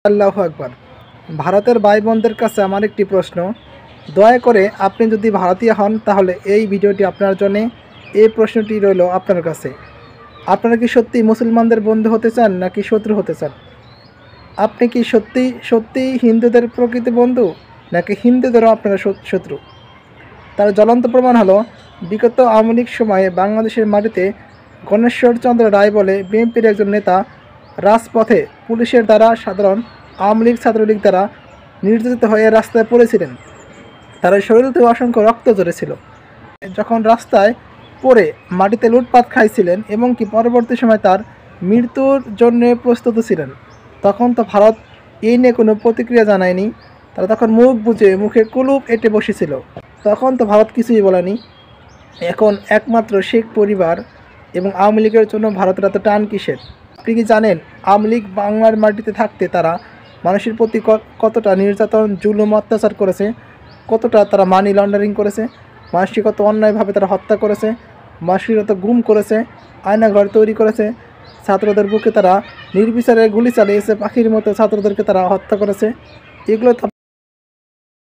আল্লাহু আকবার। ভারতের ভাই বোনদের কাছে আমার একটি প্রশ্ন, দয়া করে আপনি যদি ভারতীয় হন তাহলে এই ভিডিওটি আপনার জন্যে। এই প্রশ্নটি রইল আপনার কাছে, আপনারা কি সত্যিই মুসলমানদের বন্ধু হতে চান নাকি শত্রু হতে চান? আপনি কি সত্যিই হিন্দুদের প্রকৃত বন্ধু নাকি হিন্দুদেরও আপনারা শত্রু? তার জ্বলন্ত প্রমাণ হলো বিগত আওয়ামী লীগ সময়ে বাংলাদেশের মাটিতে গণেশ্বরচন্দ্র রায় বলে বিএনপির একজন নেতা রাজপথে পুলিশের দ্বারা সাধারণ আওয়ামী লীগ ছাত্রলীগ দ্বারা নির্যাতিত হয়ে রাস্তায় পড়েছিলেন। তার শরীরতে অসংখ্য রক্ত ঝরেছিল। যখন রাস্তায় পড়ে মাটিতে লুটপাট খাইছিলেন এবং কি পরবর্তী সময় তার মৃত্যুর জন্য প্রস্তুত ছিলেন, তখন তো ভারত এই নিয়ে কোনো প্রতিক্রিয়া জানায়নি। তারা তখন মুখ বুজে মুখে কুলুপ এঁটে বসেছিল, তখন তো ভারত কিছুই বলেনি। এখন একমাত্র শেখ পরিবার এবং আওয়ামী লীগের জন্য ভারতের এত টান কিসের? আপনি কি জানেন আওয়ামী লীগ বাংলার মাটিতে থাকতে তারা মানুষের প্রতি কতটা নির্যাতন জুলুম অত্যাচার করেছে, কতটা তারা মানি লন্ডারিং করেছে, মানুষকে কত অন্যায়ভাবে তারা হত্যা করেছে, মানুষকে কত গুম করেছে, আয়নাঘর তৈরি করেছে, ছাত্রদের বুকে তারা নির্বিচারে গুলি চালিয়েছে, পাখির মতো ছাত্রদেরকে তারা হত্যা করেছে। এগুলো